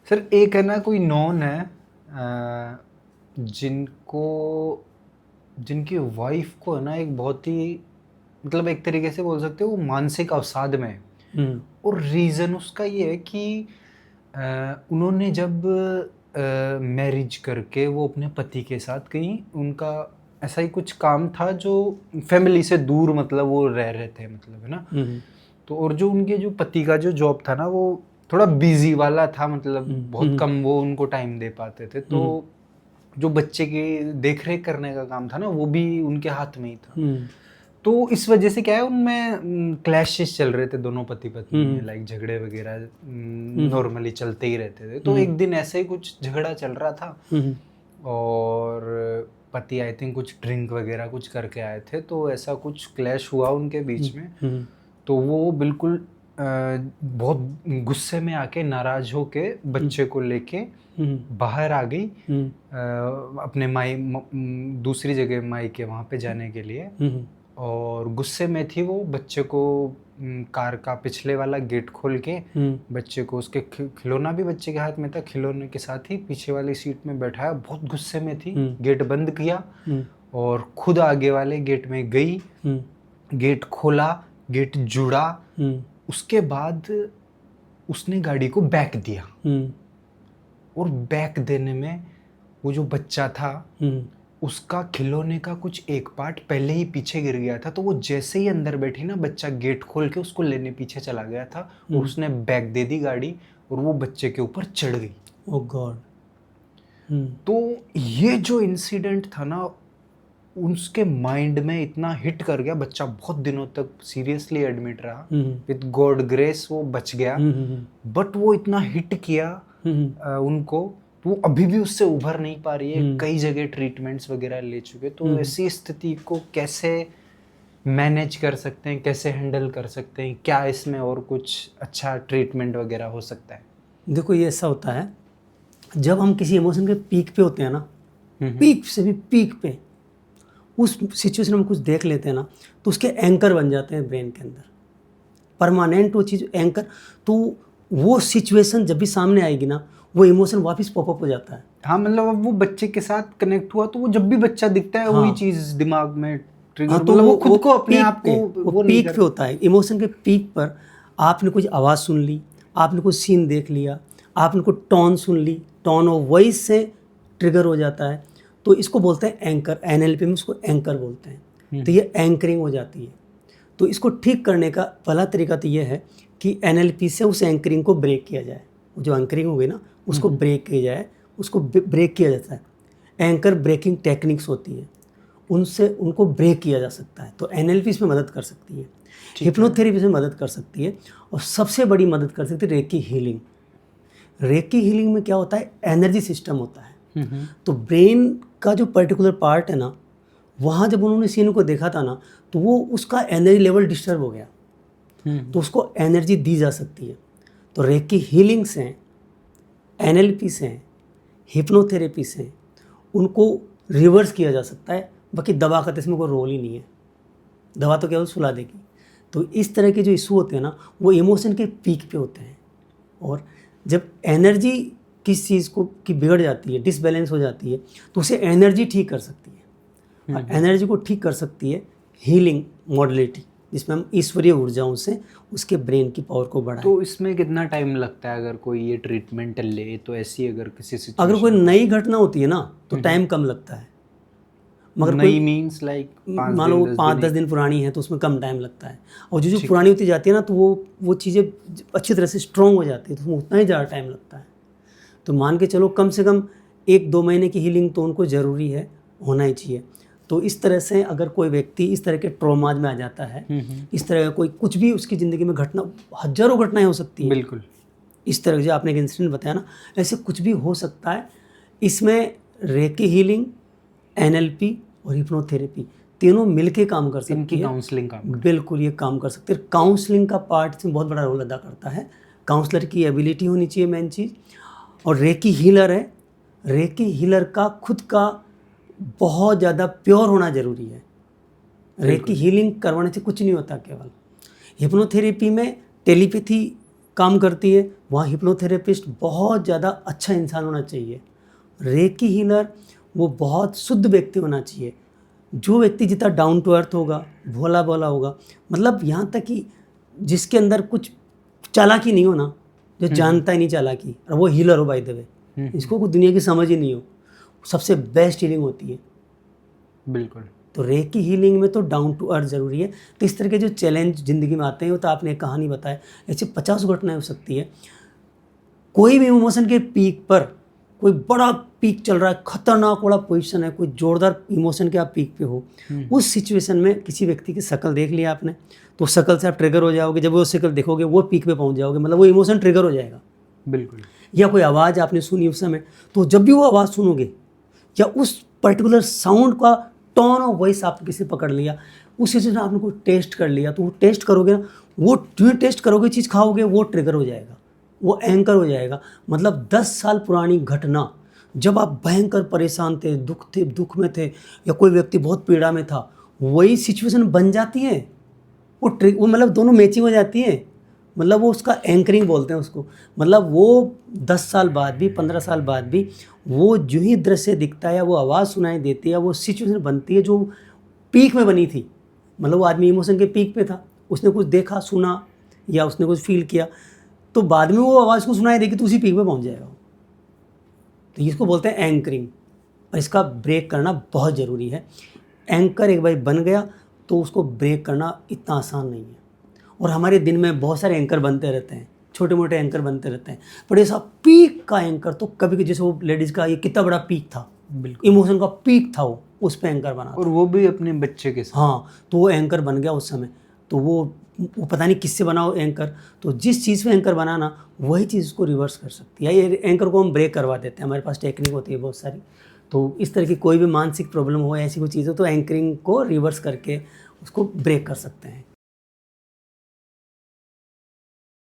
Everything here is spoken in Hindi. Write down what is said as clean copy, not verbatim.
सर एक है ना, कोई नॉन है जिनको जिनकी वाइफ को है ना एक बहुत ही, मतलब एक तरीके से बोल सकते हो वो मानसिक अवसाद में है। और रीज़न उसका ये है कि उन्होंने जब मैरिज करके वो अपने पति के साथ कहीं, उनका ऐसा ही कुछ काम था जो फैमिली से दूर, मतलब वो रह रहे थे, मतलब है ना। तो और जो उनके जो पति का जो जॉब था ना, वो थोड़ा बिजी वाला था, मतलब बहुत कम वो उनको टाइम दे पाते थे। तो जो बच्चे की देख रेख करने का काम था ना, वो भी उनके हाथ में ही था। तो इस वजह से क्या है, उनमें क्लैशेस चल रहे थे दोनों पति पत्नी में, लाइक झगड़े वगैरह नॉर्मली चलते ही रहते थे। तो एक दिन ऐसे ही कुछ झगड़ा चल रहा था और पति आई थिंक कुछ ड्रिंक वगैरह कुछ करके आए थे, तो ऐसा कुछ क्लैश हुआ उनके बीच में। तो वो बिल्कुल बहुत गुस्से में आके, नाराज होके बच्चे को लेके बाहर आ गई अपने दूसरी जगह माई के वहाँ पे जाने के लिए। और गुस्से में थी वो, बच्चे को कार का पिछले वाला गेट खोल के बच्चे को, उसके खिलौना भी बच्चे के हाथ में था, खिलौने के साथ ही पीछे वाली सीट में बैठाया, बहुत गुस्से में थी। गेट बंद किया और खुद आगे वाले गेट में गई, गेट खोला, गेट जुड़ा। उसके बाद उसने गाड़ी को बैक दिया और बैक देने में वो जो बच्चा था उसका खिलौने का कुछ एक पार्ट पहले ही पीछे गिर गया था। तो वो जैसे ही अंदर बैठी ना, बच्चा गेट खोल के उसको लेने पीछे चला गया था और उसने बैक दे दी गाड़ी और वो बच्चे के ऊपर चढ़ गई। ओह गॉड। तो ये जो इंसिडेंट था ना, उसके माइंड में इतना हिट कर गया, बच्चा बहुत दिनों तक सीरियसली एडमिट रहा, विद गॉड ग्रेस वो बच गया। बट वो इतना हिट किया उनको, तो वो अभी भी उससे उभर नहीं पा रही है। कई जगह ट्रीटमेंट्स वगैरह ले चुके। तो ऐसी स्थिति को कैसे मैनेज कर सकते हैं, कैसे हैंडल कर सकते हैं, क्या इसमें और कुछ अच्छा ट्रीटमेंट वगैरह हो सकता है? देखो ये ऐसा होता है, जब हम किसी इमोशन के पीक पे होते हैं ना, पीक से भी पीक पे, उस सिचुएशन में कुछ देख लेते हैं ना, तो उसके एंकर बन जाते हैं ब्रेन के अंदर, परमानेंट वो चीज़ एंकर। तो वो सिचुएशन जब भी सामने आएगी ना, वो इमोशन वापस पॉपअप हो जाता है। हाँ, मतलब अब वो बच्चे के साथ कनेक्ट हुआ तो वो जब भी बच्चा दिखता है वही चीज़ दिमाग में ट्रिगर, हाँ, तो मतलब वो खुद को अपने आप को वो पीक पे होता है। इमोशन के पीक पर आपने कुछ आवाज़ सुन ली, आपने कुछ सीन देख लिया, आपने कुछ टोन सुन ली, टोन ऑफ वॉइस से ट्रिगर हो जाता है। तो इसको बोलते हैं एंकर, एनएलपी में उसको एंकर बोलते हैं। तो ये एंकरिंग हो जाती है। तो इसको ठीक करने का पहला तरीका तो ये है कि एनएलपी से उस एंकरिंग को ब्रेक किया जाए। जो एंकरिंग हो गई ना, उसको ब्रेक किया जाए, उसको ब्रेक किया जाता है। एंकर ब्रेकिंग टेक्निक्स होती है, उनसे उनको ब्रेक किया जा सकता है। तो एनएलपी इसमें मदद कर सकती है, हिप्नोथेरेपी इसमें मदद कर सकती है, और सबसे बड़ी मदद कर सकती है रेकी हीलिंग। रेकी हीलिंग में क्या होता है, एनर्जी सिस्टम होता है। तो ब्रेन का जो पर्टिकुलर पार्ट है ना, वहाँ जब उन्होंने सीन को देखा था ना, तो वो उसका एनर्जी लेवल डिस्टर्ब हो गया, तो उसको एनर्जी दी जा सकती है। तो रेकी हीलिंग से, एनएलपी से, हिप्नोथेरेपी से उनको रिवर्स किया जा सकता है। बाकी दवा का तो इसमें कोई रोल ही नहीं है, दवा तो केवल सुला देगी। तो इस तरह के जो इशू होते हैं ना, वो इमोशन के पीक पे होते हैं। और जब एनर्जी किस चीज़ को की बिगड़ जाती है, डिसबैलेंस हो जाती है, तो उसे एनर्जी ठीक कर सकती है। और एनर्जी को ठीक कर सकती है हीलिंग मॉडलिटी, जिसमें हम ईश्वरीय ऊर्जाओं से उसके ब्रेन की पावर को बढ़ाएं। तो इसमें कितना टाइम लगता है अगर कोई ये ट्रीटमेंट ले? तो ऐसी अगर किसी अगर कोई नई घटना होती है ना, तो टाइम कम लगता है। मगर नई मीन्स लाइक मान लो 5-10 दिन पुरानी है तो उसमें कम टाइम लगता है। और जो पुरानी होती जाती है ना, तो वो चीज़ें अच्छी तरह से स्ट्रॉन्ग हो जाती है, तो उसमें उतना ही ज़्यादा टाइम लगता है। तो मान के चलो कम से कम 1-2 महीने की हीलिंग तो उनको ज़रूरी है, होना ही चाहिए। तो इस तरह से अगर कोई व्यक्ति इस तरह के ट्रॉमाज में आ जाता है, इस तरह का कोई कुछ भी उसकी ज़िंदगी में घटना, हज़ारों घटनाएं हो सकती हैं। बिल्कुल इस तरह जो आपने एक इंसिडेंट बताया ना, ऐसे कुछ भी हो सकता है। इसमें रेकी हीलिंग, एनएलपी और हिप्नोथेरेपी तीनों मिलके काम कर सकती है। काउंसलिंग काम बिल्कुल ये काम कर सकते हैं। काउंसलिंग का पार्ट इसमें बहुत बड़ा रोल अदा करता है। काउंसलर की एबिलिटी होनी चाहिए मेन चीज़। और रेकी हीलर है, रेकी हीलर का खुद का बहुत ज़्यादा प्योर होना ज़रूरी है। रेकी हीलिंग करवाने से कुछ नहीं होता। केवल हिप्नोथेरेपी में टेलीपैथी काम करती है, वहाँ हिप्नोथेरेपिस्ट बहुत ज़्यादा अच्छा इंसान होना चाहिए। रेकी हीलर वो बहुत शुद्ध व्यक्ति होना चाहिए। जो व्यक्ति जितना डाउन टू अर्थ होगा, भोला भोला होगा, मतलब यहाँ तक कि जिसके अंदर कुछ चालाकी नहीं हो ना, जो जानता ही नहीं चालाकी, और वो हीलर हो बाय द वे, इसको कोई दुनिया की समझ ही नहीं हो, सबसे बेस्ट हीलिंग होती है। बिल्कुल। तो रेकी हीलिंग में तो डाउन टू अर्थ ज़रूरी है। तो इस तरह के जो चैलेंज ज़िंदगी में आते हैं, वो तो आपने एक कहानी बताया, ऐसे 50 घटनाएं हो सकती है। कोई भी इमोशन के पीक पर, कोई बड़ा पीक चल रहा है, खतरनाक वाला पोजीशन है, कोई जोरदार इमोशन के आप पीक पे हो, उस सिचुएशन में किसी व्यक्ति की शक्ल देख लिया आपने, तो शक्ल से आप ट्रिगर हो जाओगे। जब वो शक्ल देखोगे वो पीक पे पहुंच जाओगे, मतलब वो इमोशन ट्रिगर हो जाएगा। बिल्कुल। या कोई आवाज़ आपने सुनी उस समय, तो जब भी वो आवाज़ सुनोगे या उस पर्टिकुलर साउंड का टोन और वॉइस आपने किसी पकड़ लिया, उस सिचुएशन आपने कोई टेस्ट कर लिया, तो वो टेस्ट करोगे ना, वो जो टेस्ट करोगे चीज़ खाओगे, वो ट्रिगर हो जाएगा, वो एंकर हो जाएगा। मतलब 10 साल पुरानी घटना, जब आप भयंकर परेशान थे, दुख में थे, या कोई व्यक्ति बहुत पीड़ा में था, वही सिचुएशन बन जाती है, वो मतलब दोनों मैचिंग हो जाती है। मतलब वो उसका एंकरिंग बोलते हैं उसको। मतलब वो 10 साल बाद भी, 15 साल बाद भी, वो जो ही दृश्य दिखता है या वो आवाज़ सुनाई देती है, वो सिचुएशन बनती है जो पीक में बनी थी। मतलब वो आदमी इमोशन के पीक पे था, उसने कुछ देखा, सुना, या उसने कुछ फील किया, तो बाद में वो आवाज़ को सुनाई देगी तो उसी पीक पे पहुंच जाएगा। तो इसको बोलते हैं एंकरिंग, और इसका ब्रेक करना बहुत ज़रूरी है। एंकर एक बार बन गया तो उसको ब्रेक करना इतना आसान नहीं है। और हमारे दिन में बहुत सारे एंकर बनते रहते हैं, छोटे मोटे एंकर बनते रहते हैं, पर ऐसा पीक का एंकर तो कभी, जैसे वो लेडीज़ का ये कितना बड़ा पीक था, इमोशन का पीक था, वो उस पर एंकर बना, और वो भी अपने बच्चे के साथ। हाँ, तो वो एंकर बन गया उस समय। तो वो पता नहीं किससे बना हो एंकर, तो जिस चीज़ पे एंकर बनाना, वही चीज़ उसको रिवर्स कर सकती है। ये एंकर को हम ब्रेक करवा देते हैं, हमारे पास टेक्निक होती है बहुत सारी। तो इस तरह की कोई भी मानसिक प्रॉब्लम हो, ऐसी कोई चीज़ हो, तो एंकरिंग को रिवर्स करके उसको ब्रेक कर सकते हैं।